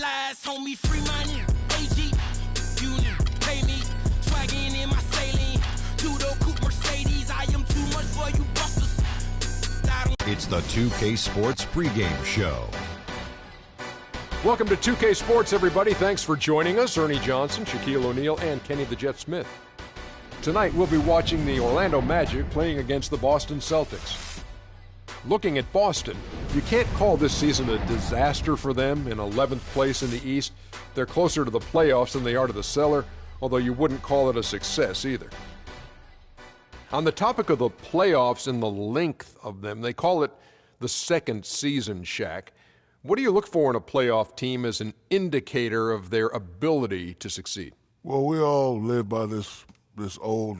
last, homie, free money. AG, you pay me. Swagging in my saline. Two-door coupe Mercedes. I am too much for you busters. It's the 2K Sports pregame show. Welcome to 2K Sports, everybody. Thanks for joining us. Ernie Johnson, Shaquille O'Neal, and Kenny the Jet Smith. Tonight, we'll be watching the Orlando Magic playing against the Boston Celtics. Looking at Boston, you can't call this season a disaster for them in 11th place in the East. They're closer to the playoffs than they are to the cellar, although you wouldn't call it a success either. On the topic of the playoffs and the length of them, they call it the second season, Shaq. What do you look for in a playoff team as an indicator of their ability to succeed? Well, we all live by this old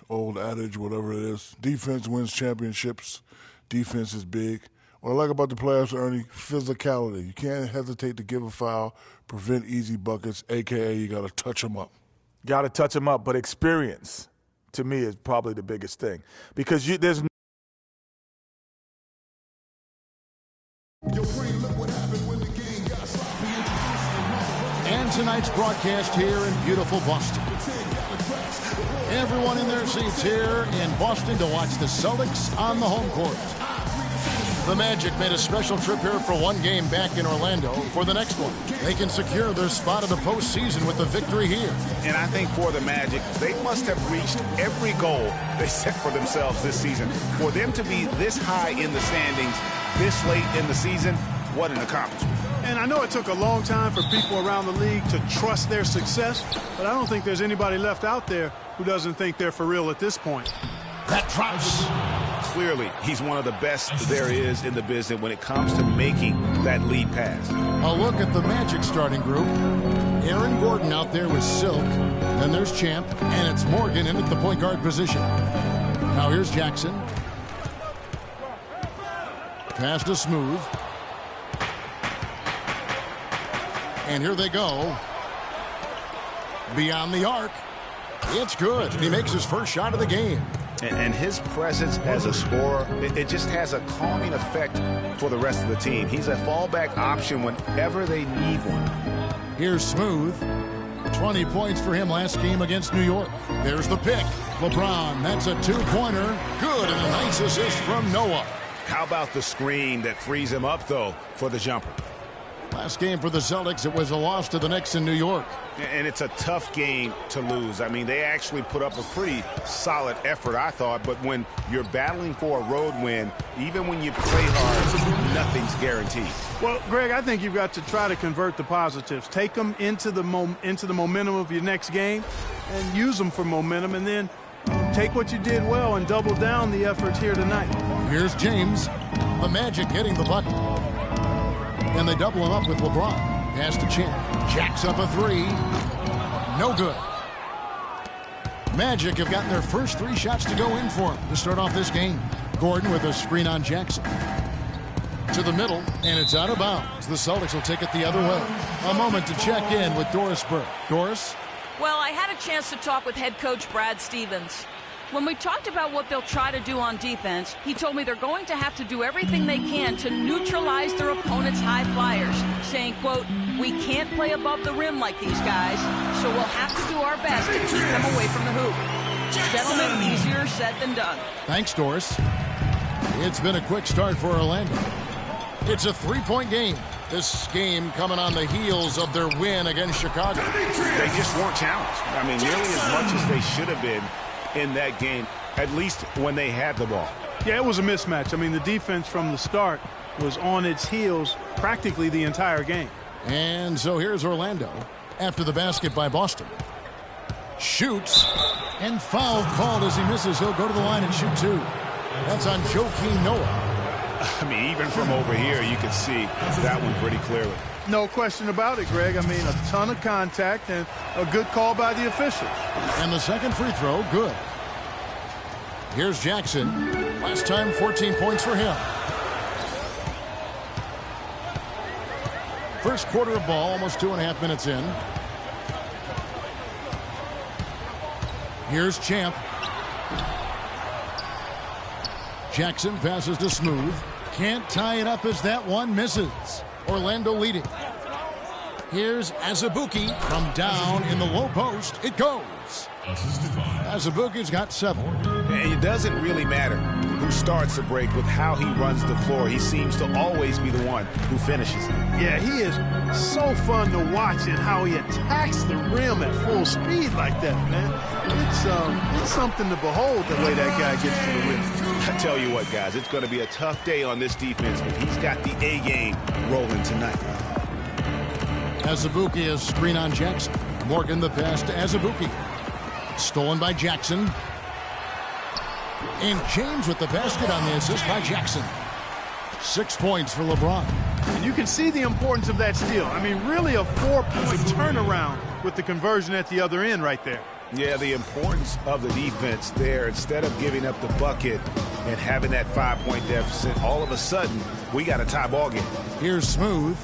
old adage, whatever it is. Defense wins championships. Defense is big. What I like about the playoffs, Ernie, physicality. You can't hesitate to give a foul, prevent easy buckets, a.k.a. you got to touch them up. Got to touch them up, but experience, to me, is probably the biggest thing. Because there's And tonight's broadcast here in beautiful Boston. Everyone in their seats here in Boston to watch the Celtics on the home court. The Magic made a special trip here for one game back in Orlando. For the next one, they can secure their spot in the postseason with the victory here. And I think for the Magic, they must have reached every goal they set for themselves this season. For them to be this high in the standings this late in the season, what an accomplishment. And I know it took a long time for people around the league to trust their success, but I don't think there's anybody left out there who doesn't think they're for real at this point. That drops. Clearly, he's one of the best there is in the business when it comes to making that lead pass. A look at the Magic starting group. Aaron Gordon out there with Silk. Then there's Champ, and it's Morgan in at the point guard position. Now here's Jackson. Pass to Smooth. And here they go. Beyond the arc. It's good. He makes his first shot of the game. And his presence as a scorer, it just has a calming effect for the rest of the team. He's a fallback option whenever they need one. Here's Smooth. 20 points for him last game against New York. There's the pick. LeBron, that's a two-pointer. Good, and a nice assist from Noah. How about the screen that frees him up, though, for the jumper? Last game for the Celtics, it was a loss to the Knicks in New York. And it's a tough game to lose. I mean, they actually put up a pretty solid effort, I thought. But when you're battling for a road win, even when you play hard, nothing's guaranteed. Well, Greg, I think you've got to try to convert the positives. Take them into the momentum of your next game and use them for momentum. And then take what you did well and double down the efforts here tonight. Here's James. The Magic getting the bucket. And they double him up with LeBron. Pass to Champ. Jacks up a three. No good. Magic have gotten their first three shots to go in for him to start off this game. Gordon with a screen on Jackson. To the middle, and it's out of bounds. The Celtics will take it the other way. A moment to check in with Doris Burke. Doris? Well, I had a chance to talk with head coach Brad Stevens. When we talked about what they'll try to do on defense, he told me they're going to have to do everything they can to neutralize their opponent's high flyers, saying, quote, "We can't play above the rim like these guys, so we'll have to do our best to keep them away from the hoop." Gentlemen, easier said than done. Thanks, Doris. It's been a quick start for Orlando. It's a three-point game. This game coming on the heels of their win against Chicago. They just weren't challenged. I mean, nearly as much as they should have been in that game, at least when they had the ball. Yeah, it was a mismatch. I mean, the defense from the start was on its heels practically the entire game. And so here's Orlando after the basket by Boston. Shoots, and foul called as he misses. He'll go to the line and shoot two. That's on Joakim Noah. I mean, even from over here, you can see that one pretty clearly. No question about it, Greg. I mean, a ton of contact and a good call by the official. And the second free throw, good. Here's Jackson. Last time, 14 points for him. First quarter of ball, almost 2.5 minutes in. Here's Champ. Jackson passes to Smooth. Can't tie it up as that one misses. Orlando leading. Here's Azubuike from down in the low post. It goes. Azubuike's got 7. And it doesn't really matter who starts the break with how he runs the floor. He seems to always be the one who finishes it. Yeah, he is so fun to watch and how he attacks the rim at full speed like that, man. It's something to behold the way that guy gets to the rim. I tell you what, guys, it's going to be a tough day on this defense, but he's got the A game rolling tonight. Azubuike is screen on Jackson. Morgan the pass to Azubuike. Stolen by Jackson. And James with the basket on the assist by Jackson. 6 points for LeBron. And you can see the importance of that steal. I mean, really a 4-point turnaround with the conversion at the other end right there. Yeah, the importance of the defense there. Instead of giving up the bucket and having that 5-point deficit, all of a sudden, we got a tie ball game. Here's Smooth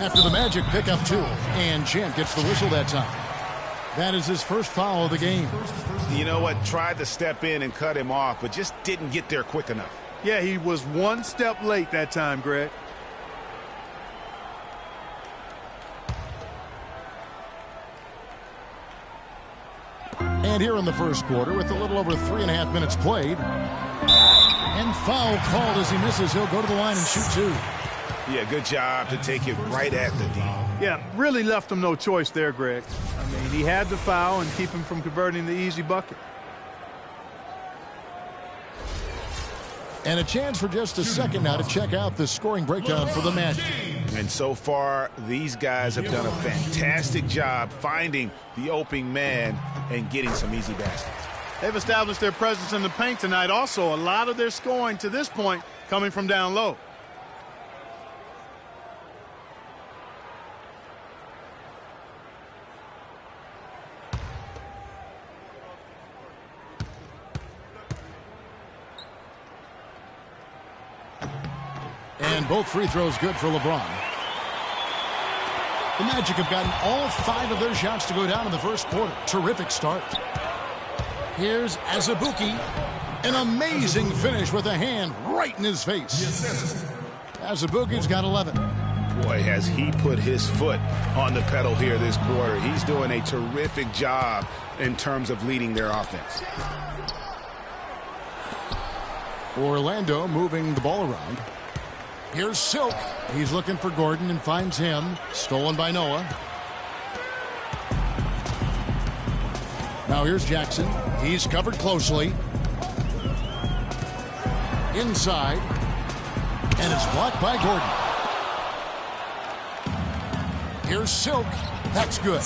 after the Magic pick up 2. And Champ gets the whistle that time. That is his first foul of the game. You know what? Tried to step in and cut him off, but just didn't get there quick enough. Yeah, he was one step late that time, Greg. And here in the first quarter, with a little over 3.5 minutes played. And foul called as he misses. He'll go to the line and shoot 2. Yeah, good job to take it right at the D. Yeah, really left him no choice there, Greg. I mean, he had to foul and keep him from converting the easy bucket. And a chance for just a second now to check out the scoring breakdown for the Magic. And so far, these guys have done a fantastic job finding the opening man and getting some easy baskets. They've established their presence in the paint tonight. Also, a lot of their scoring to this point coming from down low. And both free throws good for LeBron. The Magic have gotten all 5 of their shots to go down in the first quarter. Terrific start. Here's Azubuike. An amazing finish with a hand right in his face. Azubuike's got 11. Boy, has he put his foot on the pedal here this quarter. He's doing a terrific job in terms of leading their offense. Orlando moving the ball around. Here's Silk. He's looking for Gordon and finds him. Stolen by Noah. Now here's Jackson. He's covered closely. Inside. And it's blocked by Gordon. Here's Silk. That's good.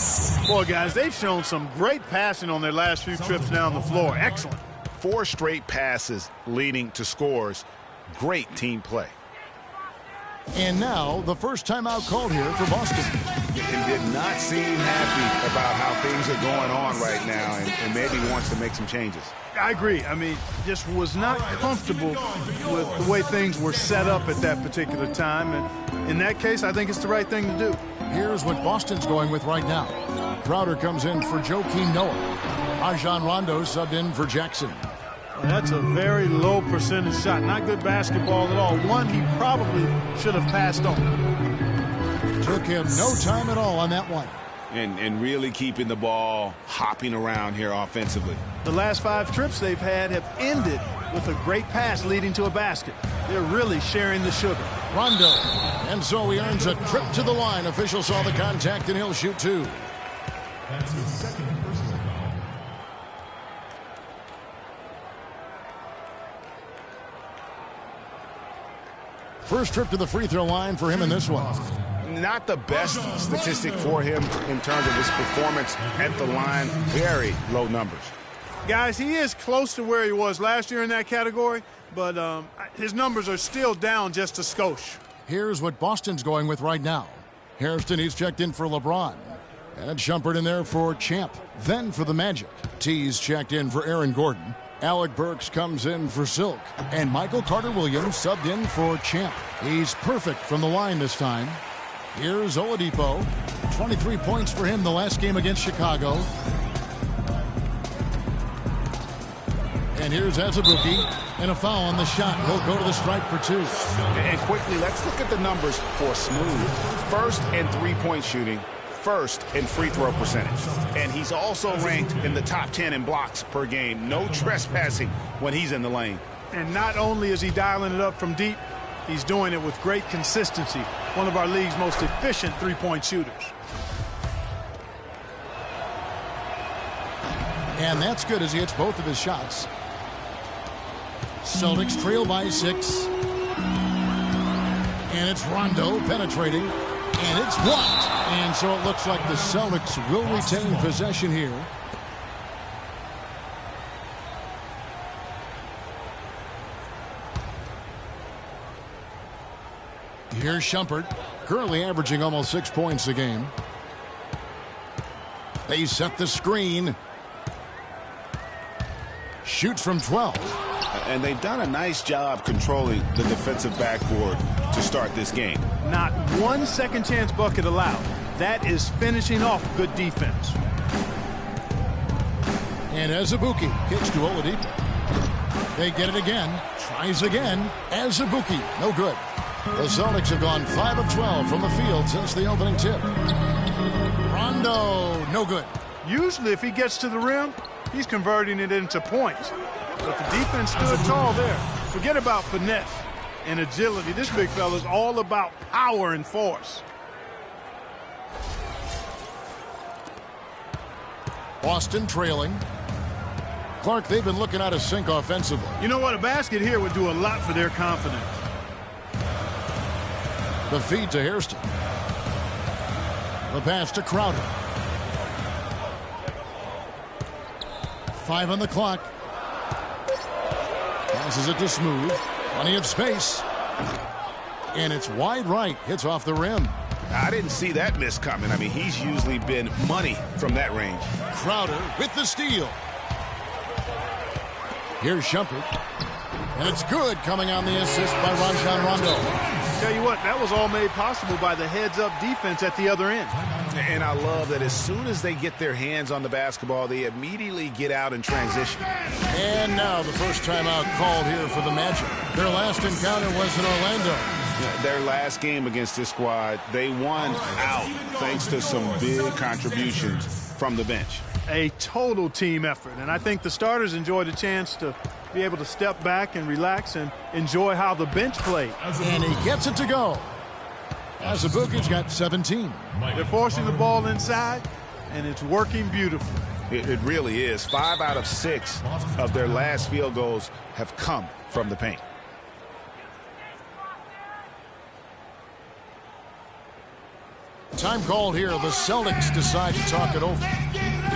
Boy, guys, they've shown some great passing on their last few trips down the floor. Excellent. 4 straight passes leading to scores. Great team play. And now the first timeout called here for Boston. And did not seem happy about how things are going on right now and maybe wants to make some changes. I agree. I mean, just was not comfortable with the way things were set up at that particular time. And in that case, I think it's the right thing to do. Here's what Boston's going with right now. Crowder comes in for Joakim Noah. Rajon Rondo subbed in for Jackson. Well, that's a very low percentage shot. Not good basketball at all. One he probably should have passed on. Took him no time at all on that one. And really keeping the ball hopping around here offensively. The last 5 trips they've had have ended with a great pass leading to a basket. They're really sharing the sugar. Rondo. And so he earns a trip to the line. Official saw the contact and he'll shoot 2. That's his second personal foul. First trip to the free throw line for him in this one. Not the best statistic for him in terms of his performance at the line. Very low numbers. Guys, he is close to where he was last year in that category, but his numbers are still down just a skosh. Here's what Boston's going with right now. Hairston, he's checked in for LeBron. And Shumpert in there for Champ. Then for the Magic. T's checked in for Aaron Gordon. Alec Burks comes in for Silk. And Michael Carter-Williams subbed in for Champ. He's perfect from the line this time. Here's Oladipo. 23 points for him the last game against Chicago. And here's Azubuike. And a foul on the shot. He'll go to the stripe for 2. And quickly, let's look at the numbers for Smooth. First and 3-point shooting, first in free throw percentage. And he's also ranked in the top 10 in blocks per game. No trespassing when he's in the lane. And not only is he dialing it up from deep, he's doing it with great consistency. One of our league's most efficient three-point shooters. And that's good as he hits both of his shots. Celtics trail by 6. And it's Rondo penetrating. And it's blocked. And so it looks like the Celtics will retain possession here. Here's Shumpert, currently averaging almost 6 points a game. They set the screen. Shoots from 12. And they've done a nice job controlling the defensive backboard to start this game. Not one second chance bucket allowed. That is finishing off good defense. And Azubuike kicks to Oladipo. They get it again. Tries again. Azubuike, no good. The Celtics have gone 5 of 12 from the field since the opening tip. Rondo, no good. Usually if he gets to the rim, he's converting it into points. But the defense stood tall there. Forget about finesse and agility. This big fella is all about power and force. Boston trailing. Clark, they've been looking out of sync offensively. You know what? A basket here would do a lot for their confidence. The feed to Hairston. The pass to Crowder. 5 on the clock. Passes it to Smooth. Plenty of space. And it's wide right. Hits off the rim. I didn't see that miss coming. I mean, he's usually been money from that range. Crowder with the steal. Here's Shumpert. And it's good, coming on the assist by Rajon Rondo. Tell you what, that was all made possible by the heads-up defense at the other end. And I love that as soon as they get their hands on the basketball, they immediately get out and transition. And now the first timeout called here for the Magic. Their last encounter was in Orlando. Their last game against this squad, they won out thanks to some big contributions from the bench. A total team effort, and I think the starters enjoyed a chance to be able to step back and relax and enjoy how the bench played. And he gets it to go. Azubuike's got 17. They're forcing the ball inside, and it's working beautifully. It really is. 5 out of 6 of their last field goals have come from the paint. Time called here. The Celtics decide to talk it over.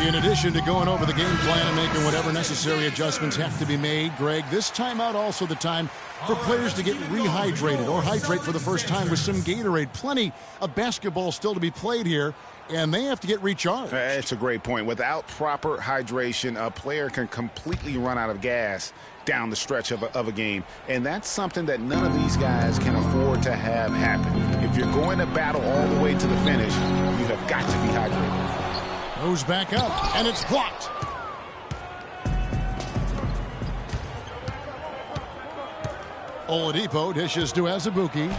In addition to going over the game plan and making whatever necessary adjustments have to be made, Greg, this timeout also the time for players to get rehydrated or hydrate for the first time with some Gatorade. Plenty of basketball still to be played here, and they have to get recharged. That's a great point. Without proper hydration, a player can completely run out of gas down the stretch of a game, and that's something that none of these guys can afford to have happen. If you're going to battle all the way to the finish, you have got to be hydrated. Goes back up, and it's blocked. Oladipo dishes to Azubuike.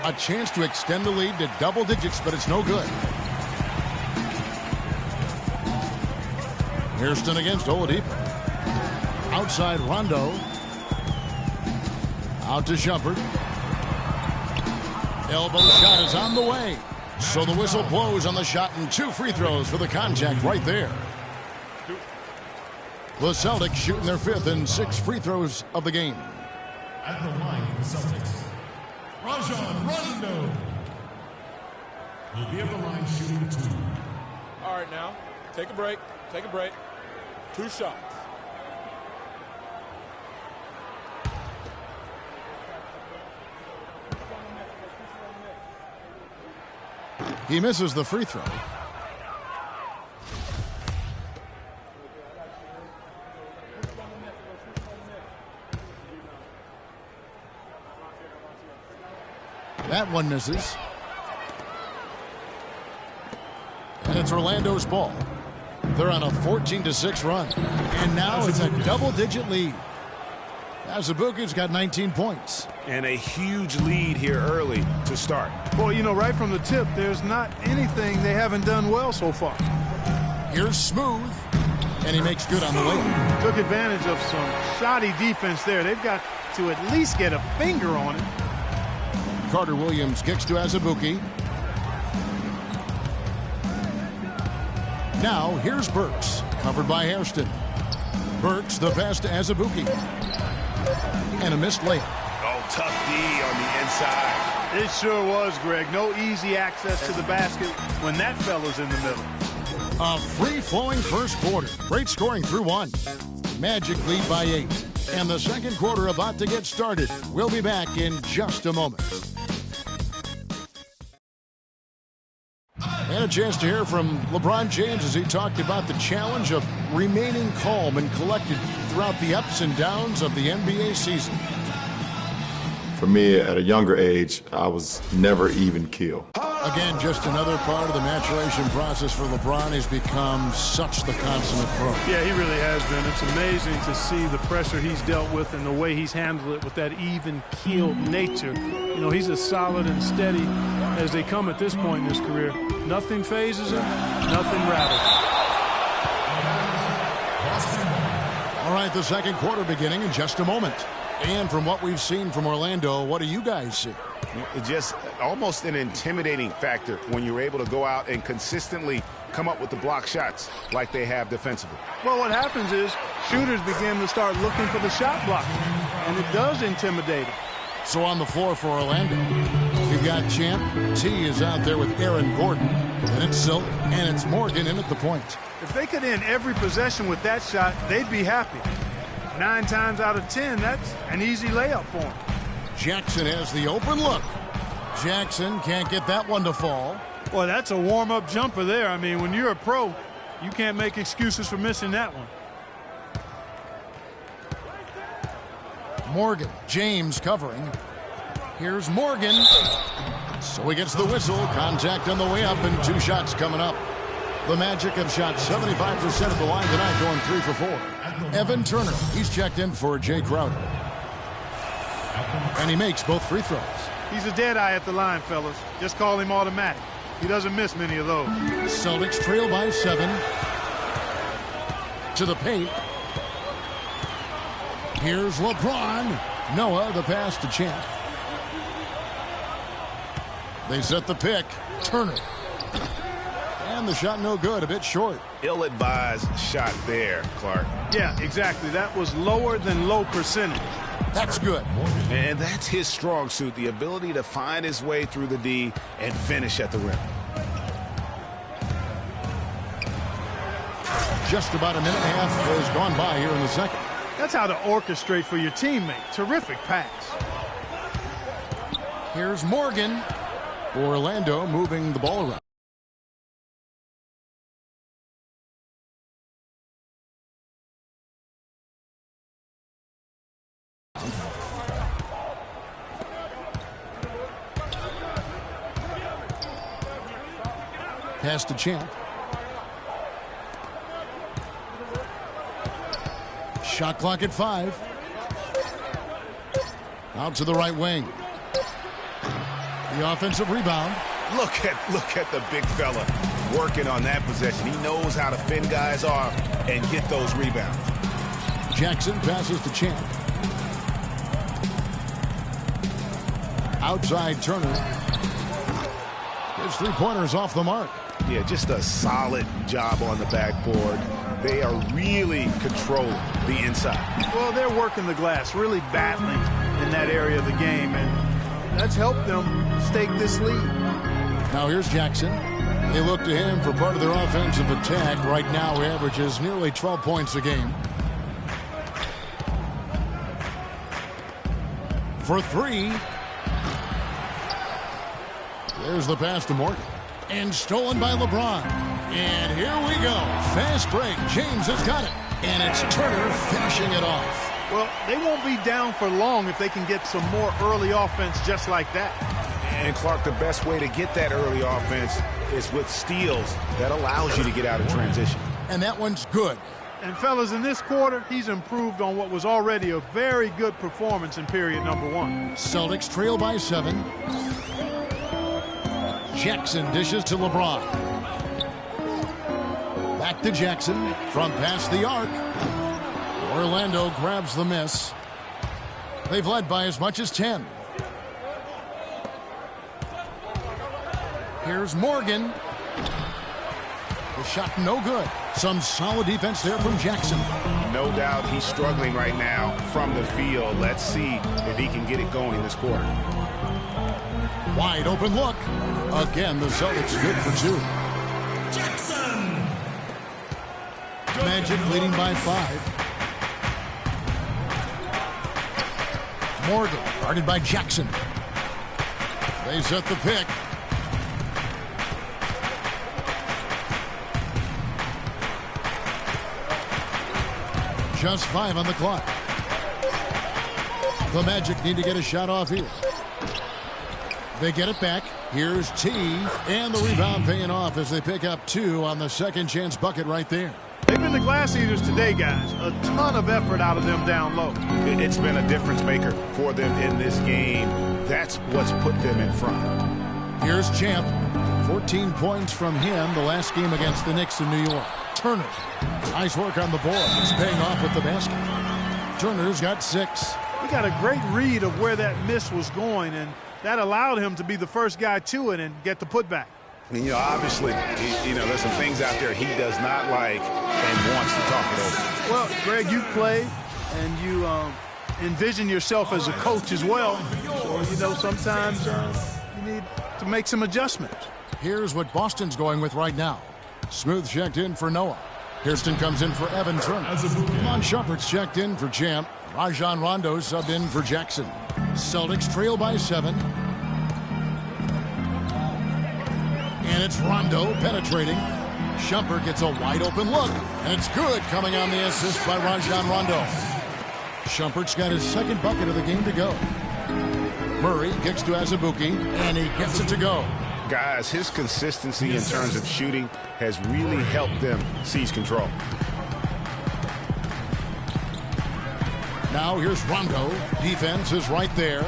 A chance to extend the lead to double digits, but it's no good. Hairston against Oladipo. Outside Rondo. Out to Shumpert. Elbow shot is on the way. So the whistle blows on the shot, and 2 free throws for the contact right there. The Celtics shooting their 5th and 6 free throws of the game. At the line for the Celtics, Rajon Rondo will be at the line shooting 2. All right, now, take a break. Take a break. 2 shots. He misses the free throw. That one misses. And it's Orlando's ball. They're on a 14-6 run. And now it's a double-digit lead. Azubuike's got 19 points. And a huge lead here early to start. Well, you know, right from the tip, there's not anything they haven't done well so far. Here's Smooth, and he makes good on the layup. Took advantage of some shoddy defense there. They've got to at least get a finger on it. Carter Williams kicks to Azubuike. Now here's Burks, covered by Hairston. Burks, the pass to Azubuike. And a missed layup. Oh, tough D on the inside. It sure was, Greg. No easy access to the basket when that fella's in the middle. A free-flowing first quarter. Great scoring through one. Magic lead by 8. And the second quarter about to get started. We'll be back in just a moment. And a chance to hear from LeBron James as he talked about the challenge of remaining calm and collected throughout the ups and downs of the NBA season. For me, at a younger age, I was never even keel. Again, just another part of the maturation process for LeBron. He's become such the consummate pro. Yeah, he really has been. It's amazing to see the pressure he's dealt with and the way he's handled it with that even-keeled nature. You know, he's as solid and steady as they come at this point in his career. Nothing phases him, nothing rattles him. All right, the second quarter beginning in just a moment. And from what we've seen from Orlando, what do you guys see? Just almost an intimidating factor when you're able to go out and consistently come up with the block shots like they have defensively. Well, what happens is shooters begin to start looking for the shot block, and it does intimidate them. So on the floor for Orlando, we've got Champ. T is out there with Aaron Gordon. And it's Silk, and it's Morgan in at the point. If they could end every possession with that shot, they'd be happy. 9 times out of 10, that's an easy layup for him. Jackson has the open look. Jackson can't get that one to fall. Boy, that's a warm-up jumper there. I mean, when you're a pro, you can't make excuses for missing that one. Morgan, James covering. Here's Morgan. So he gets the whistle. Contact on the way up and 2 shots coming up. The Magic have shot 75% of the line tonight, going 3 for 4. Evan Turner, he's checked in for Jay Crowder. And he makes both free throws. He's a dead eye at the line, fellas. Just call him automatic. He doesn't miss many of those. Celtics trail by 7. To the paint. Here's LeBron. Noah, the pass to Champ. They set the pick. Turner. And the shot no good, a bit short. Ill-advised shot there, Clark. Yeah, exactly. That was lower than low percentage. That's good. And that's his strong suit, the ability to find his way through the D and finish at the rim. Just about a minute and a half has gone by here in the second. That's how to orchestrate for your teammate. Terrific pass. Here's Morgan. Orlando moving the ball around. Pass to Champ. Shot clock at 5. Out to the right wing. The offensive rebound. Look at the big fella working on that possession. He knows how to fend guys off and get those rebounds. Jackson passes to Champ. Outside Turner. His 3-pointers off the mark. Yeah, just a solid job on the backboard. They are really controlling the inside. Well, they're working the glass, really battling in that area of the game, and that's helped them stake this lead. Now here's Jackson. They look to him for part of their offensive attack. Right now, he averages nearly 12 points a game. For 3. There's the pass to Morgan. And stolen by LeBron. And here we go. Fast break. James has got it. And it's Turner finishing it off. Well, they won't be down for long if they can get some more early offense just like that. And, Clark, the best way to get that early offense is with steals that allows you to get out of transition. And that one's good. And fellas, in this quarter, he's improved on what was already a very good performance in period number 1. Celtics trail by 7. Jackson dishes to LeBron. Back to Jackson from past the arc. Orlando grabs the miss. They've led by as much as 10. Here's Morgan. The shot no good. Some solid defense there from Jackson. No doubt he's struggling right now from the field. Let's see if he can get it going this quarter. Wide open look. Again, the Celtics good for 2. Jackson. Magic leading by 5. Morgan guarded by Jackson. They set the pick. Just 5 on the clock. The Magic need to get a shot off here. They get it back. Here's T. And the rebound paying off as they pick up 2 on the second chance bucket right there. They've been the glass eaters today, guys. A ton of effort out of them down low. It's been a difference maker for them in this game. That's what's put them in front. Here's Champ. 14 points from him the last game against the Knicks in New York. Turner. Nice work on the board. It's paying off with the basket. Turner's got 6. He got a great read of where that miss was going, and that allowed him to be the first guy to it and get the putback. And, obviously, there's some things out there he does not like and wants to talk it over. Well, Greg, you play and you envision yourself as a coach as well. So, sometimes you need to make some adjustments. Here's what Boston's going with right now. Smooth checked in for Noah. Hairston comes in for Evan Turner. Iman Shumpert's checked in for Champ. Rajon Rondo subbed in for Jackson. Celtics trail by 7. And it's Rondo penetrating. Shumpert gets a wide open look. And it's good, coming on the assist by Rajon Rondo. Shumpert's got his second bucket of the game to go. Murray kicks to Azubuike, and he gets it to go. Guys, his consistency in terms of shooting has really helped them seize control. Now here's Rondo. Defense is right there.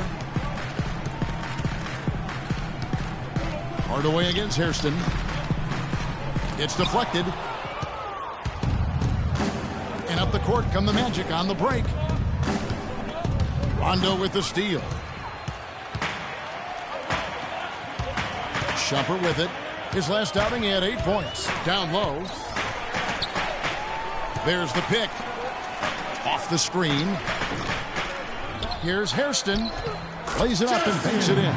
Hardaway against Hairston. It's deflected. And up the court come the Magic on the break. Rondo with the steal. Shumpert with it. His last outing, he had 8 points. Down low. There's the pick. Off the screen. Here's Hairston. Lays it up and banks it in.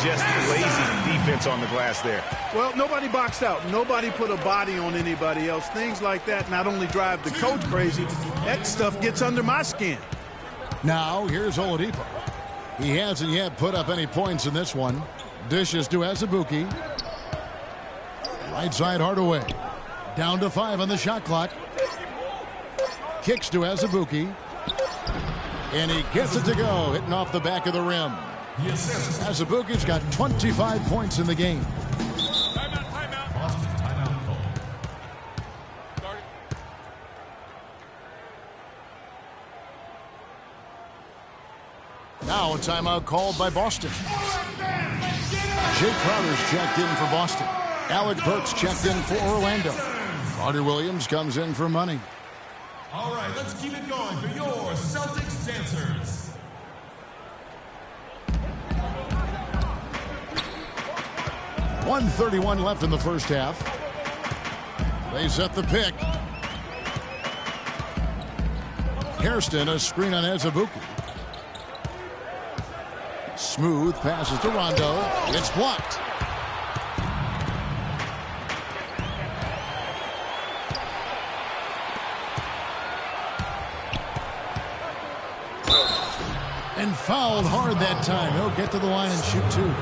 Just lazy defense on the glass there. Well, nobody boxed out. Nobody put a body on anybody else. Things like that not only drive the coach crazy, that stuff gets under my skin. Now, here's Oladipo. He hasn't yet put up any points in this one. Dishes to Azubuike. Right side Hardaway. Down to 5 on the shot clock. Kicks to Azubuike. And he gets it to go, hitting off the back of the rim. Azubuike's got 25 points in the game. Timeout. Boston timeout call. Now a timeout called by Boston. Jay Crowder's checked in for Boston. Alec Burks checked in for Orlando. Carter Williams comes in for money. All right, let's keep it going for your Celtics dancers. .131 left in the first half. They set the pick. Hairston, a screen on Azubuike. Smooth passes to Rondo. It's blocked. And fouled hard that time. He'll get to the line and shoot 2.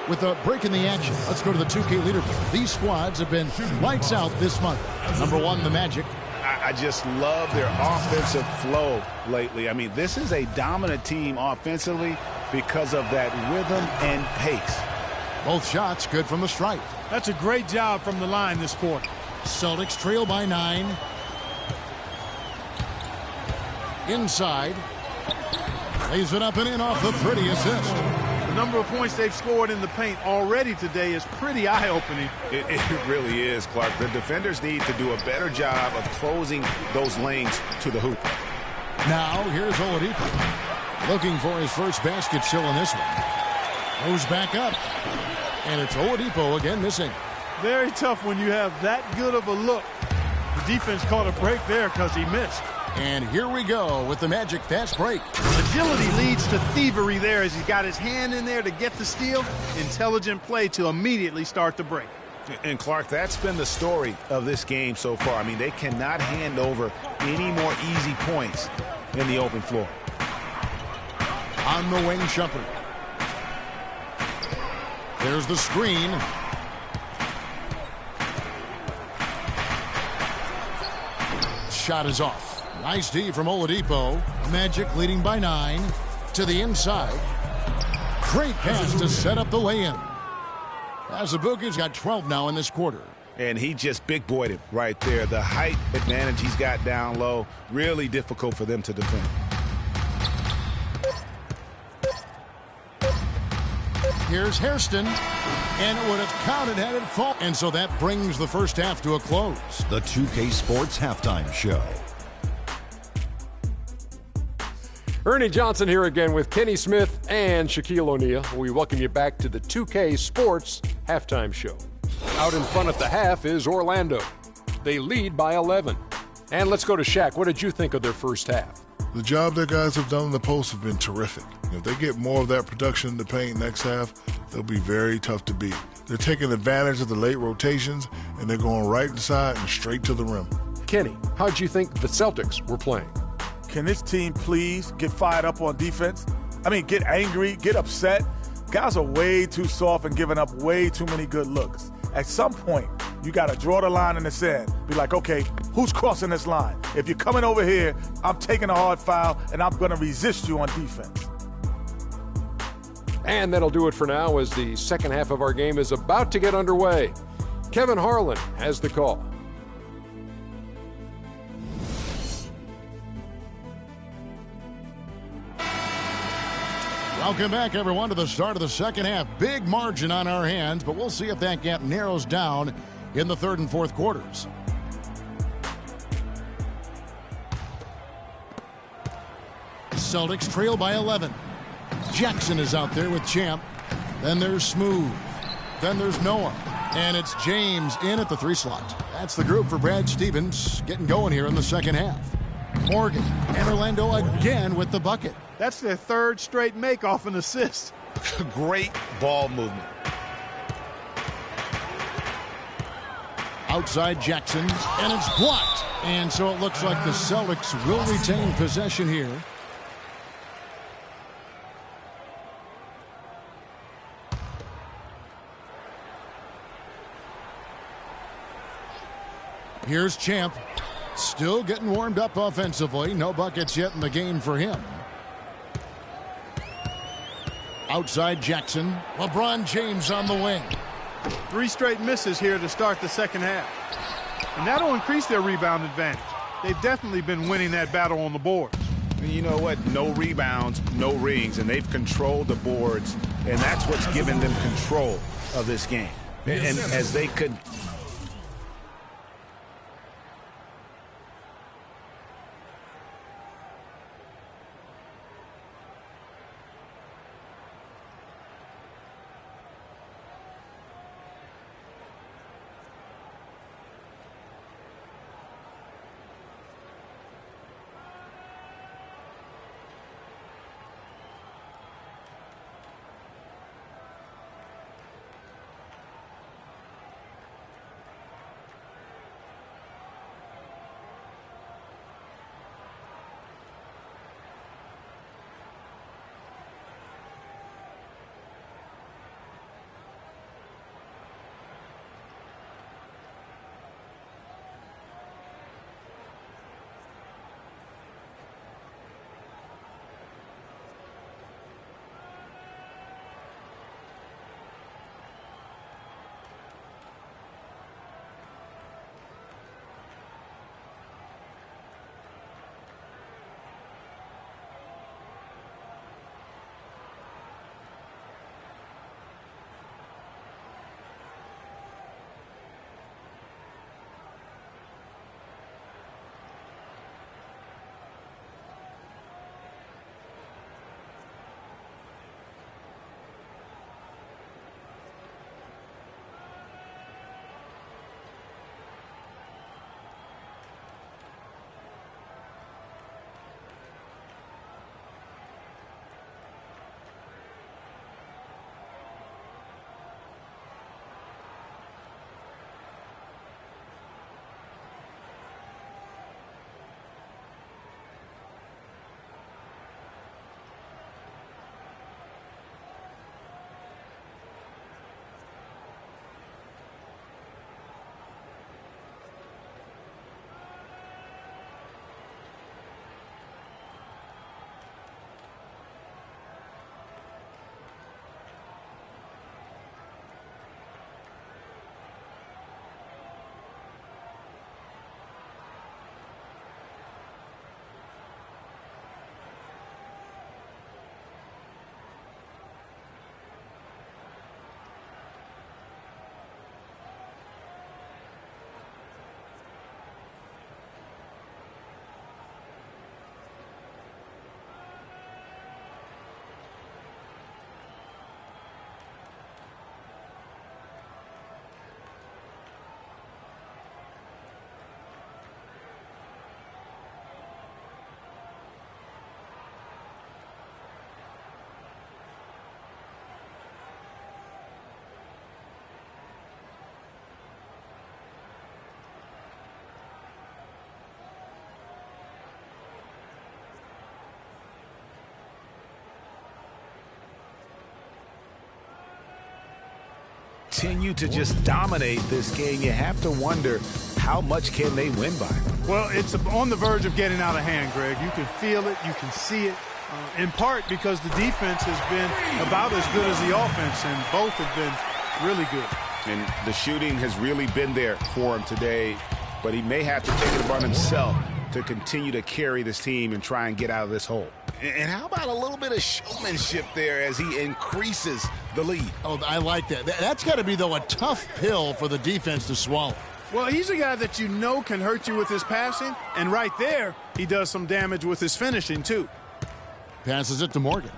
With a break in the action, let's go to the 2K leaderboard. These squads have been lights out this month. Number 1, the Magic. I just love their offensive flow lately. I mean, this is a dominant team offensively because of that rhythm and pace. Both shots good from the stripe. That's a great job from the line this quarter. Celtics trail by 9. Inside. Lays it up and in off the pretty assist. The number of points they've scored in the paint already today is pretty eye-opening. It really is, Clark. The defenders need to do a better job of closing those lanes to the hoop. Now, here's Oladipo. Looking for his first basket still in this one. Goes back up. And it's Oladipo again missing. Very tough when you have that good of a look. The defense caught a break there because he missed. And here we go with the Magic fast break. Agility leads to thievery there as he got his hand in there to get the steal. Intelligent play to immediately start the break. And, Clark, that's been the story of this game so far. I mean, they cannot hand over any more easy points in the open floor. On the wing, Shumpert. There's the screen. Shot is off. Nice D from Oladipo. Magic leading by 9 to the inside. Great pass to set up the lay-in. Azubuike's got 12 now in this quarter. And he just big-boyed it right there. The height advantage he's got down low, really difficult for them to defend. Here's Hairston. And it would have counted had it fall. And so that brings the first half to a close. The 2K Sports Halftime Show. Ernie Johnson here again with Kenny Smith and Shaquille O'Neal. We welcome you back to the 2K Sports Halftime Show. Out in front at the half is Orlando. They lead by 11. And let's go to Shaq. What did you think of their first half? The job their guys have done in the post have been terrific. If they get more of that production in the paint next half, they'll be very tough to beat. They're taking advantage of the late rotations, and they're going right inside and straight to the rim. Kenny, how did you think the Celtics were playing? Can this team please get fired up on defense? I mean, get angry, get upset. Guys are way too soft and giving up way too many good looks. At some point, you got to draw the line in the sand. Be like, okay, who's crossing this line? If you're coming over here, I'm taking a hard foul, and I'm going to resist you on defense. And that'll do it for now as the second half of our game is about to get underway. Kevin Harlan has the call. Welcome back, everyone, to the start of the second half. Big margin on our hands, but we'll see if that gap narrows down in the third and fourth quarters. Celtics trail by 11. Jackson is out there with Champ. Then there's Smooth. Then there's Noah. And it's James in at the 3 slot. That's the group for Brad Stevens getting going here in the second half. Morgan and Orlando again with the bucket. That's their third straight make off an assist. Great ball movement. Outside Jackson, and it's blocked. And so it looks like the Celtics will retain possession here. Here's Champ. Still getting warmed up offensively. No buckets yet in the game for him. Outside Jackson. LeBron James on the wing. 3 straight misses here to start the second half. And that'll increase their rebound advantage. They've definitely been winning that battle on the boards. You know what? No rebounds, no rings, and they've controlled the boards, and that's what's given them control of this game. And as they could... continue to just dominate this game, you have to wonder how much can they win by. Well, it's on the verge of getting out of hand, Greg. You can feel it. You can see it. In part because the defense has been about as good as the offense, and both have been really good. And the shooting has really been there for him today, but he may have to take it upon himself to continue to carry this team and try and get out of this hole. And how about a little bit of showmanship there as he increases the lead? Oh, I like that. That's got to be, though, a tough pill for the defense to swallow. Well, he's a guy that you know can hurt you with his passing, and right there, he does some damage with his finishing, too. Passes it to Morgan.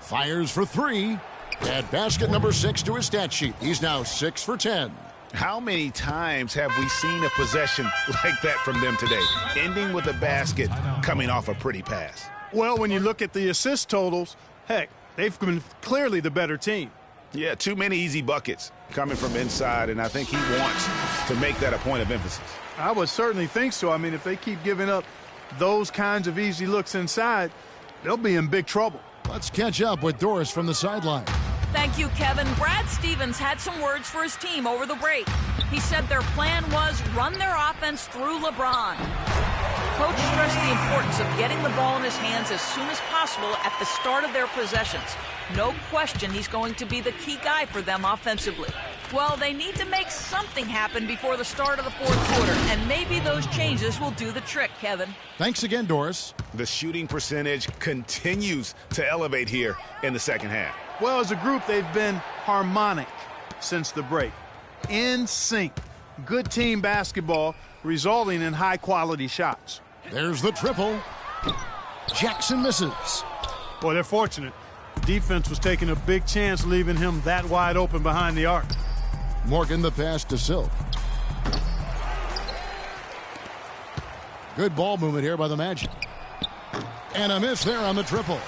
Fires for three. Add basket number 6 to his stat sheet. He's now 6 for 10. How many times have we seen a possession like that from them today, ending with a basket coming off a pretty pass? Well, when you look at the assist totals, heck, they've been clearly the better team. Yeah, too many easy buckets coming from inside, and I think he wants to make that a point of emphasis. I would certainly think so. I mean, if they keep giving up those kinds of easy looks inside, they'll be in big trouble. Let's catch up with Doris from the sideline. Thank you, Kevin. Brad Stevens had some words for his team over the break. He said their plan was run their offense through LeBron. Coach stressed the importance of getting the ball in his hands as soon as possible at the start of their possessions. No question he's going to be the key guy for them offensively. Well, they need to make something happen before the start of the fourth quarter, and maybe those changes will do the trick, Kevin. Thanks again, Doris. The shooting percentage continues to elevate here in the second half. Well, as a group, they've been harmonic since the break. In sync. Good team basketball resulting in high-quality shots. There's the triple. Jackson misses. Boy, they're fortunate. Defense was taking a big chance leaving him that wide open behind the arc. Morgan the pass to Silk. Good ball movement here by the Magic. And a miss there on the triple.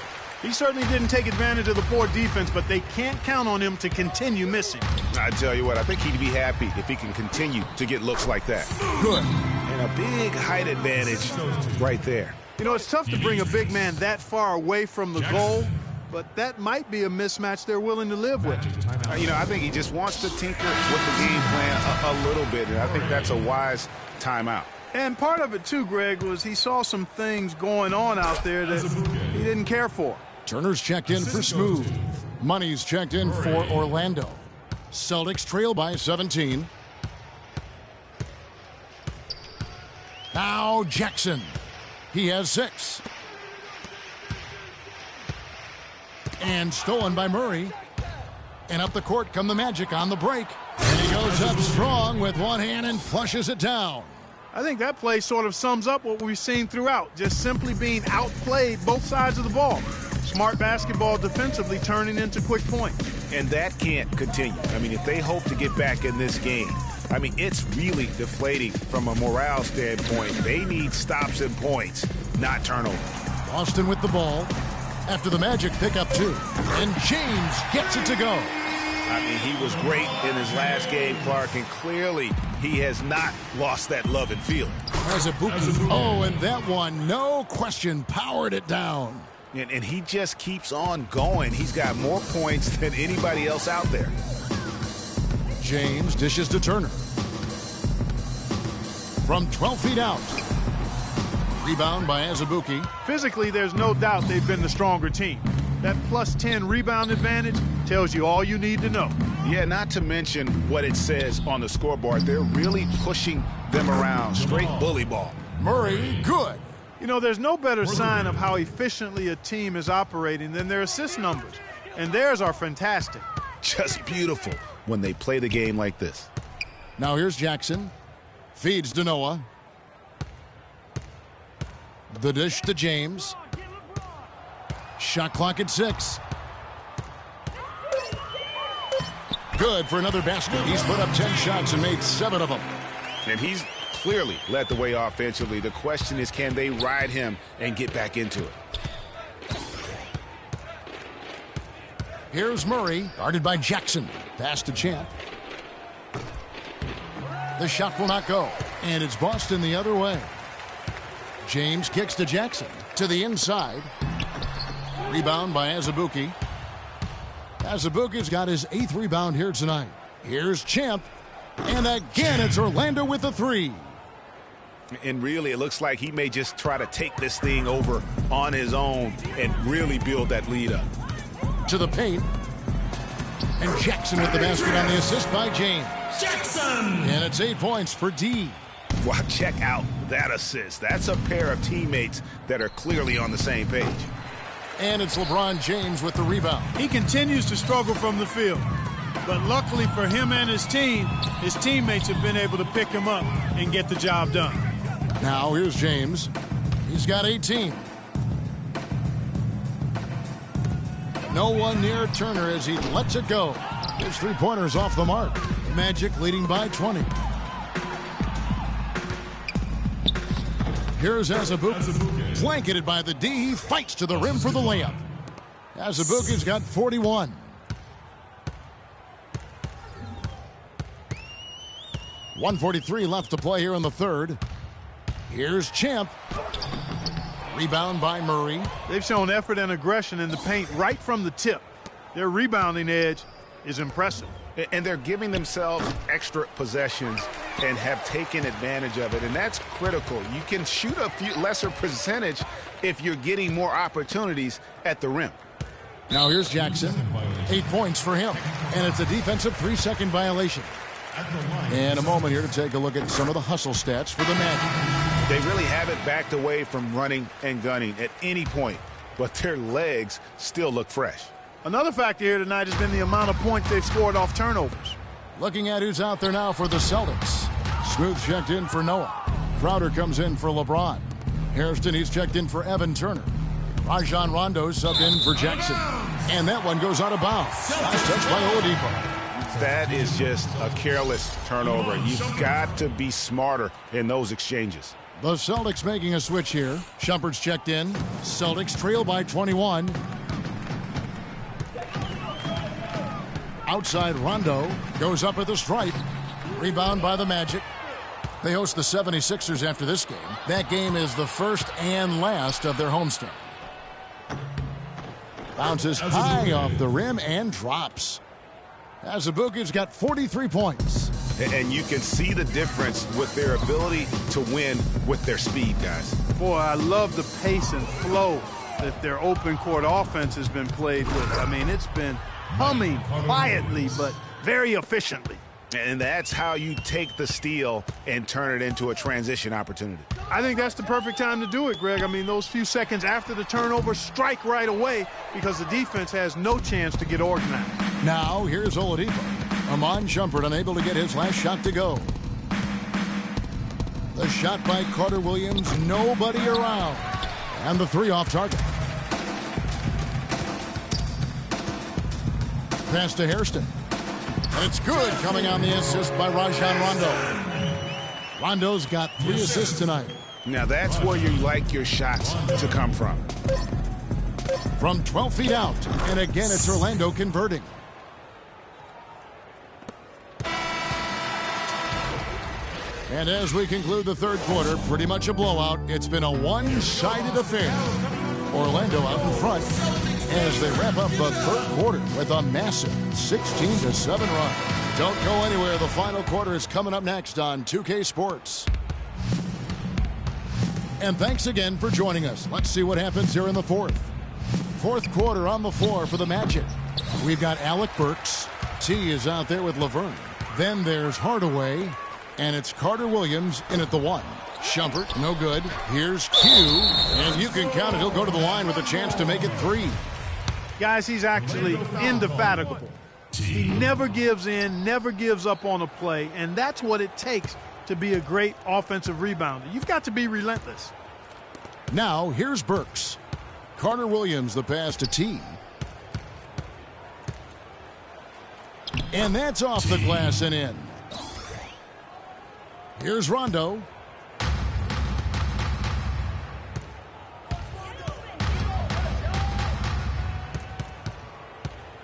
He certainly didn't take advantage of the poor defense, but they can't count on him to continue missing. I tell you what, I think he'd be happy if he can continue to get looks like that. Good. And a big height advantage right there. You know, it's tough to bring a big man that far away from the goal, but that might be a mismatch they're willing to live with. You know, I think he just wants to tinker with the game plan a little bit, and I think that's a wise timeout. And part of it, too, Greg, was he saw some things going on out there that he didn't care for. Turner's checked in for Smooth. Money's checked in for Orlando. Celtics trail by 17. Now Jackson. He has 6. And stolen by Murray. And up the court come the Magic on the break. And he goes up strong with one hand and flushes it down. I think that play sort of sums up what we've seen throughout, just simply being outplayed both sides of the ball. Smart basketball defensively turning into quick points. And that can't continue. I mean, if they hope to get back in this game, I mean, it's really deflating from a morale standpoint. They need stops and points, not turnovers. Boston with the ball after the Magic pick up 2. And James gets it to go. I mean, he was great in his last game, Clark, and clearly he has not lost that love and feeling. Oh, and that one, no question, powered it down. And he just keeps on going. He's got more points than anybody else out there. James dishes to Turner. From 12 feet out. Rebound by Azubuike. Physically, there's no doubt they've been the stronger team. That plus 10 rebound advantage tells you all you need to know. Yeah, not to mention what it says on the scoreboard. They're really pushing them around. Straight bully ball. Murray, good. You know, there's no better sign of how efficiently a team is operating than their assist numbers. And theirs are fantastic. Just beautiful when they play the game like this. Now here's Jackson. Feeds to Noah. The dish to James. Shot clock at 6. Good for another basket. He's put up 10 shots and made 7 of them. And he's clearly led the way offensively. The question is, can they ride him and get back into it? Here's Murray, guarded by Jackson. Pass to Champ. The shot will not go. And it's Boston the other way. James kicks to Jackson. To the inside. Rebound by Azubuike. Azubuike's got his 8th rebound here tonight. Here's Champ. And again, it's Orlando with the three. And really, it looks like he may just try to take this thing over on his own and really build that lead up. To the paint. And Jackson with the basket on the assist by James. Jackson! And it's 8 points for D. Wow, check out that assist. That's a pair of teammates that are clearly on the same page. And it's LeBron James with the rebound. He continues to struggle from the field. But luckily for him and his team, his teammates have been able to pick him up and get the job done. Now here's James. He's got 18. No one near Turner as he lets it go. His three-pointers off the mark. Magic leading by 20. Here's Azubuike. Blanketed by the D. He fights to the rim for the layup. Azubuike's got 41. .143 left to play here in the third. Here's Champ. Rebound by Murray. They've shown effort and aggression in the paint right from the tip. Their rebounding edge is impressive. And they're giving themselves extra possessions and have taken advantage of it. And that's critical. You can shoot a few lesser percentage if you're getting more opportunities at the rim. Now here's Jackson. 8 points for him. And it's a defensive 3-second violation. And a moment here to take a look at some of the hustle stats for the Magic. They really haven't backed away from running and gunning at any point, but their legs still look fresh. Another factor here tonight has been the amount of points they've scored off turnovers. Looking at who's out there now for the Celtics. Smooth checked in for Noah. Crowder comes in for LeBron. Hairston, he's checked in for Evan Turner. Rajon Rondo subbed in for Jackson. And that one goes out of bounds. Nice touch by Oladipo. That is just a careless turnover. You've got to be smarter in those exchanges. The Celtics making a switch here. Shumpert's checked in. Celtics trail by 21. Outside Rondo goes up at the stripe. Rebound by the Magic. They host the 76ers after this game. That game is the first and last of their homestand. Bounces high off the rim and drops. Azubuike's got 43 points. And you can see the difference with their ability to win with their speed, guys. Boy, I love the pace and flow that their open court offense has been played with. I mean, it's been humming quietly but very efficiently. And that's how you take the steal and turn it into a transition opportunity. I think that's the perfect time to do it, Greg. I mean, those few seconds after the turnover, strike right away because the defense has no chance to get organized. Now, here's Oladipo. Amon Shumpert unable to get his last shot to go. The shot by Carter Williams, nobody around. And the three off target. Pass to Hairston. And it's good, coming on the assist by Rajon Rondo. Rondo's got 3 assists tonight. Now that's where you like your shots to come from. From 12 feet out. And again, it's Orlando converting. And as we conclude the third quarter, pretty much a blowout. It's been a one-sided affair. Orlando out in front as they wrap up the third quarter with a massive 16-7 run. Don't go anywhere. The final quarter is coming up next on 2K Sports. And thanks again for joining us. Let's see what happens here in the fourth. Fourth quarter on the floor for the Magic. We've got Alec Burks. T is out there with Laverne. Then there's Hardaway. And it's Carter Williams in at the 1. Shumpert, no good. Here's Q. And you can count it. He'll go to the line with a chance to make it 3. Guys, he's actually indefatigable. He never gives in, never gives up on a play, and that's what it takes to be a great offensive rebounder. You've got to be relentless. Now, here's Burks. Carter Williams, the pass to T. And that's off the glass and in. Here's Rondo.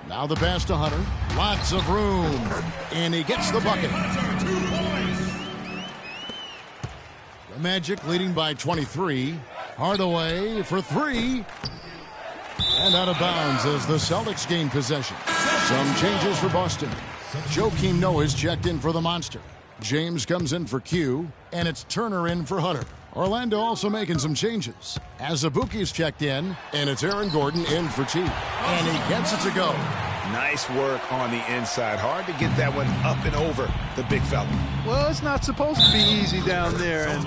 Now the pass to Hunter. Lots of room. And he gets the bucket. The Magic leading by 23. Hardaway for 3. And out of bounds as the Celtics gain possession. Some changes for Boston. Joakim Noah's checked in for the Monster. James comes in for Q, and it's Turner in for Hunter. Orlando also making some changes. Azubuike's checked in, and it's Aaron Gordon in for T. And he gets it to go. Nice work on the inside. Hard to get that one up and over the big fella. Well, it's not supposed to be easy down there, and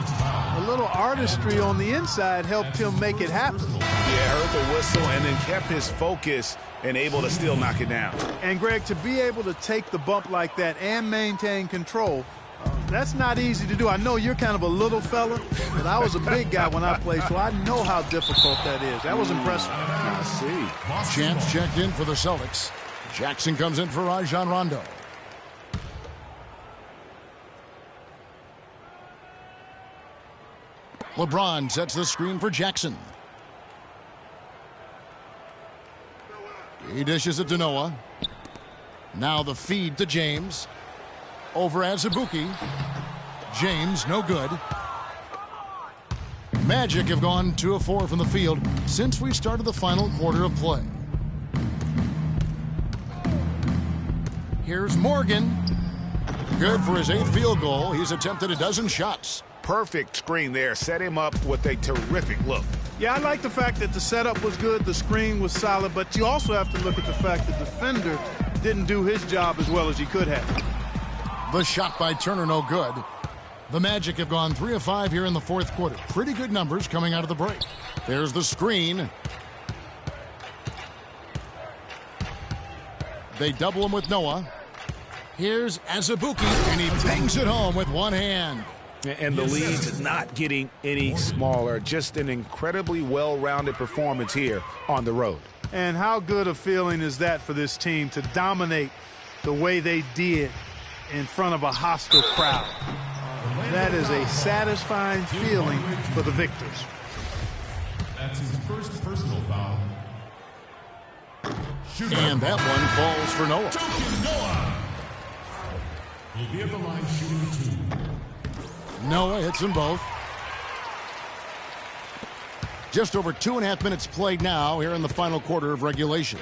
a little artistry on the inside helped him make it happen. Yeah, heard the whistle and then kept his focus and able to still knock it down. And, Greg, to be able to take the bump like that and maintain control, that's not easy to do. I know you're kind of a little fella, but I was a big guy when I played, so I know how difficult that is. That was impressive. I see. Champs checked in for the Celtics. Jackson comes in for Rajon Rondo. LeBron sets the screen for Jackson. He dishes it to Noah. Now the feed to James. Over Azubuike. James, no good. Magic have gone 2 of 4 from the field since we started the final quarter of play. Here's Morgan. Good for his 8th field goal. He's attempted a dozen shots. Perfect screen there. Set him up with a terrific look. Yeah, I like the fact that the setup was good, the screen was solid, but you also have to look at the fact that the defender didn't do his job as well as he could have. The shot by Turner, no good. The Magic have gone 3 of 5 here in the 4th quarter. Pretty good numbers coming out of the break. There's the screen. They double him with Noah. Here's Azubuike, and he bangs it home with one hand. And the lead's not getting any smaller. Just an incredibly well-rounded performance here on the road. And how good a feeling is that for this team to dominate the way they did in front of a hostile crowd? That is a satisfying feeling for the victors. That's his first personal foul. And that one falls for Noah. Noah will be at the line shooting 2. Noah hits them both. Just over 2.5 minutes played now here in the final quarter of regulation.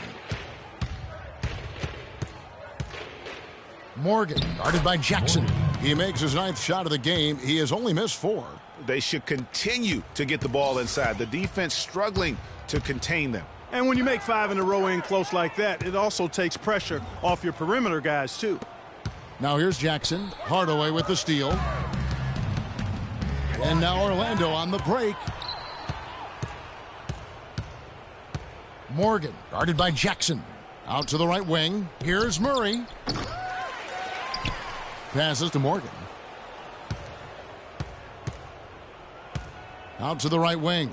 Morgan, guarded by Jackson. He makes his 9th shot of the game. He has only missed 4. They should continue to get the ball inside. The defense struggling to contain them. And when you make 5 in a row in close like that, it also takes pressure off your perimeter guys, too. Now here's Jackson. Hardaway with the steal. And now Orlando on the break. Morgan, guarded by Jackson. Out to the right wing. Here's Murray. Passes to Morgan. Out to the right wing.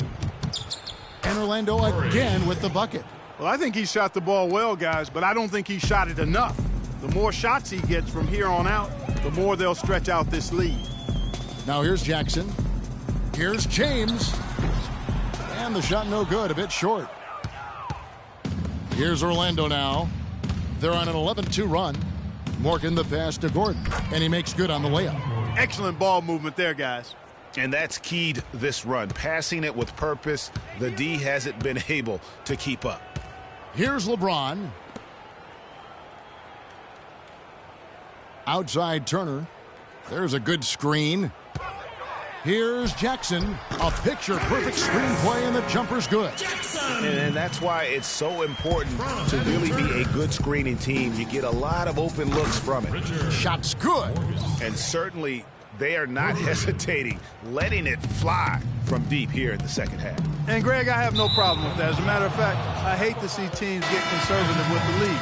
And Orlando again with the bucket. Well, I think he shot the ball well, guys, but I don't think he shot it enough. The more shots he gets from here on out, the more they'll stretch out this lead. Now here's Jackson. Here's James. And the shot no good, a bit short. Here's Orlando now. They're on an 11-2 run. Morgan the pass to Gordon, and he makes good on the layup. Excellent ball movement there, guys. And that's keyed this run. Passing it with purpose. The D hasn't been able to keep up. Here's LeBron. Outside Turner. There's a good screen. Here's Jackson. A picture-perfect screenplay, and the jumper's good. And that's why it's so important to really be a good screening team. You get a lot of open looks from it. Shot's good. And certainly they are not hesitating, letting it fly from deep here in the second half. And, Greg, I have no problem with that. As a matter of fact, I hate to see teams get conservative with the lead.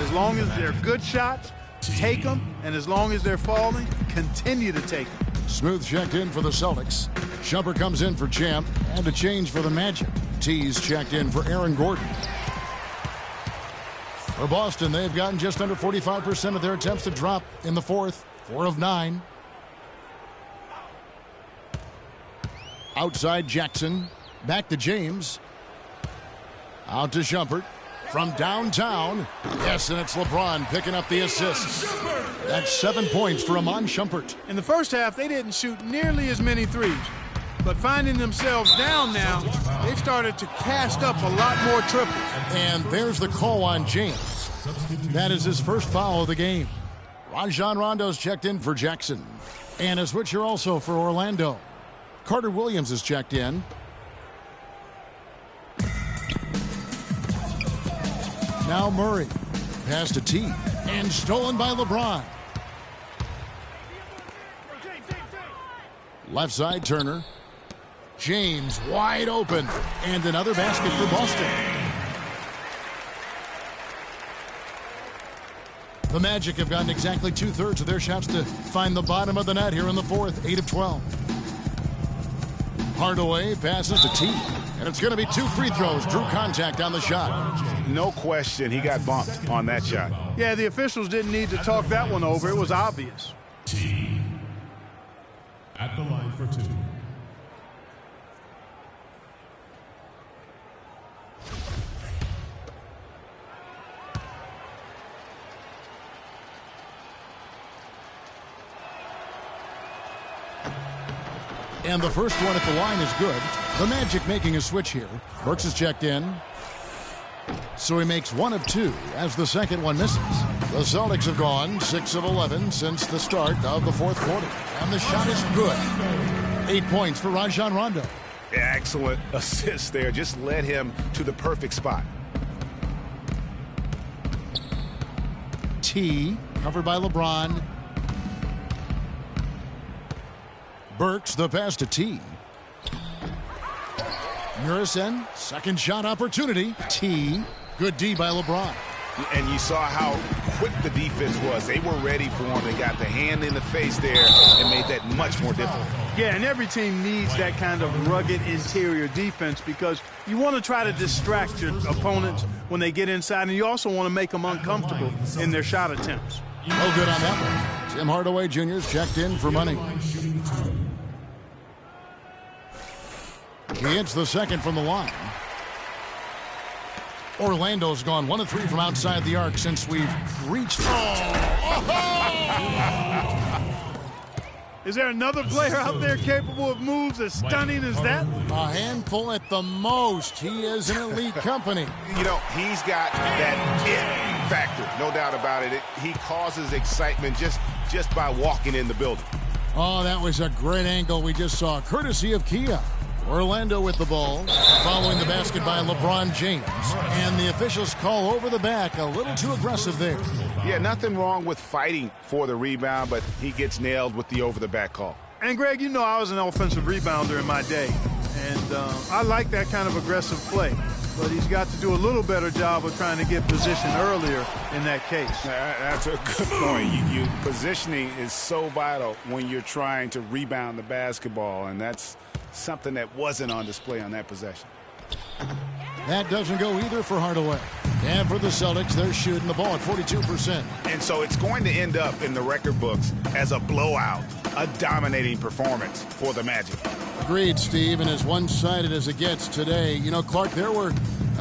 As long as they're good shots, take them. And as long as they're falling, continue to take them. Smooth checked in for the Celtics. Shumpert comes in for Champ, and a change for the Magic. Tees checked in for Aaron Gordon. For Boston, they've gotten just under 45% of their attempts to drop in the 4th. 4 of 9. Outside Jackson. Back to James. Out to Shumpert. From downtown. Yes, and it's LeBron picking up the assist. That's 7 points for Amon Shumpert. In the first half, they didn't shoot nearly as many threes. But finding themselves down now, they've started to cast up a lot more triples. And there's the call on James. That is his first foul of the game. Rajon Rondo's checked in for Jackson. And a switcher also for Orlando. Carter Williams is checked in. Now Murray. Pass to T. And stolen by LeBron. Left side, Turner. James wide open. And another basket for Boston. The Magic have gotten exactly 2/3 of their shots to find the bottom of the net here in the fourth. 8 of 12. Hardaway passes to T. And it's going to be 2 free throws. Drew contact on the shot. No question, he got bumped on that shot. Yeah, the officials didn't need to talk that one over. It was obvious. T at the line for 2. And the first one at the line is good. The Magic making a switch here. Burks is checked in. So he makes 1 of 2 as the second one misses. The Celtics have gone 6 of 11 since the start of the fourth quarter. And the shot is good. 8 points for Rajon Rondo. Excellent assist there. Just led him to the perfect spot. T, covered by LeBron. Burks, the pass to T. Murison, second shot opportunity. T, good D by LeBron. And you saw how quick the defense was. They were ready for him. They got the hand in the face there and made that much more difficult. Yeah, and every team needs that kind of rugged interior defense because you want to try to distract your opponents when they get inside, and you also want to make them uncomfortable in their shot attempts. No good on that one. Tim Hardaway Jr. is checked in for money. He hits the second from the line. Orlando's gone 1 of 3 from outside the arc since we've reached. Is there another player out there capable of moves as stunning as that? A handful at the most. He is an elite company. You know, he's got that it factor, no doubt about it. He causes excitement just by walking in the building. Oh, that was a great angle we just saw, courtesy of Kia. Orlando with the ball, following the basket by LeBron James. And the officials call over the back, a little too aggressive there. Yeah, nothing wrong with fighting for the rebound, but he gets nailed with the over-the-back call. And, Greg, you know I was an offensive rebounder in my day. And I like that kind of aggressive play. But he's got to do a little better job of trying to get position earlier in that case. That's a good point. Positioning is so vital when you're trying to rebound the basketball, and that's something that wasn't on display on that possession. That doesn't go either for Hardaway. And for the Celtics, they're shooting the ball at 42%. And so it's going to end up in the record books as a blowout, a dominating performance for the Magic. Agreed, Steve, and as one-sided as it gets today. You know, Clark, there were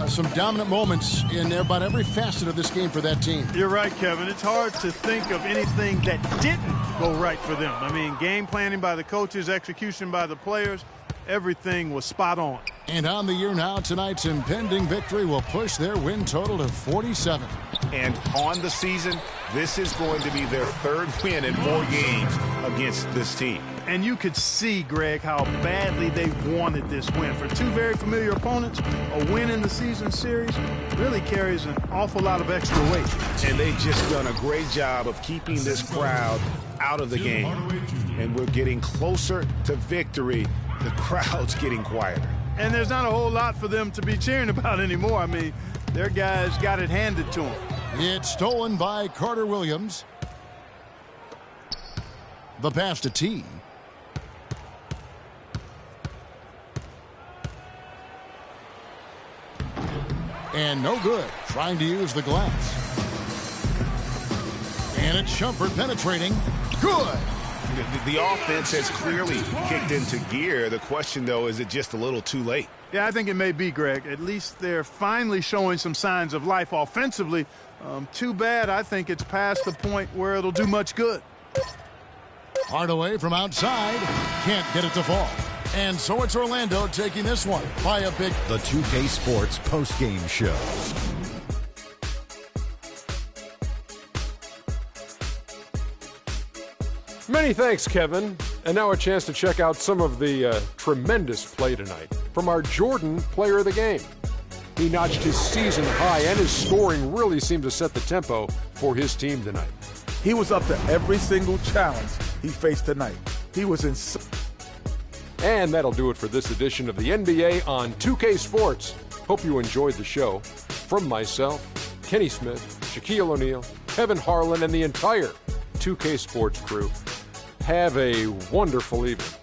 some dominant moments in about every facet of this game for that team. You're right, Kevin. It's hard to think of anything that didn't go right for them. I mean, game planning by the coaches, execution by the players, everything was spot on. And on the year now, tonight's impending victory will push their win total to 47. And on the season, this is going to be their 3rd win in 4 games against this team. And you could see, Greg, how badly they wanted this win. For 2 very familiar opponents, a win in the season series really carries an awful lot of extra weight. And they've just done a great job of keeping this crowd out of the game. And we're getting closer to victory. The crowd's getting quieter. And there's not a whole lot for them to be cheering about anymore. I mean, their guys got it handed to them. It's stolen by Carter Williams. The pass to T. And no good. Trying to use the glass. And it's Shumpert penetrating. Good. The offense has clearly kicked into gear. The question, though, is it just a little too late? Yeah, I think it may be, Greg. At least they're finally showing some signs of life offensively. Too bad I think it's past the point where it'll do much good. Hardaway from outside. Can't get it to fall. And so it's Orlando taking this one by a big... The 2K Sports postgame show. Many thanks, Kevin. And now a chance to check out some of the tremendous play tonight from our Jordan player of the game. He notched his season high, and his scoring really seemed to set the tempo for his team tonight. He was up to every single challenge he faced tonight. He was in. And that'll do it for this edition of the NBA on 2K Sports. Hope you enjoyed the show. From myself, Kenny Smith, Shaquille O'Neal, Kevin Harlan, and the entire 2K Sports crew, have a wonderful evening.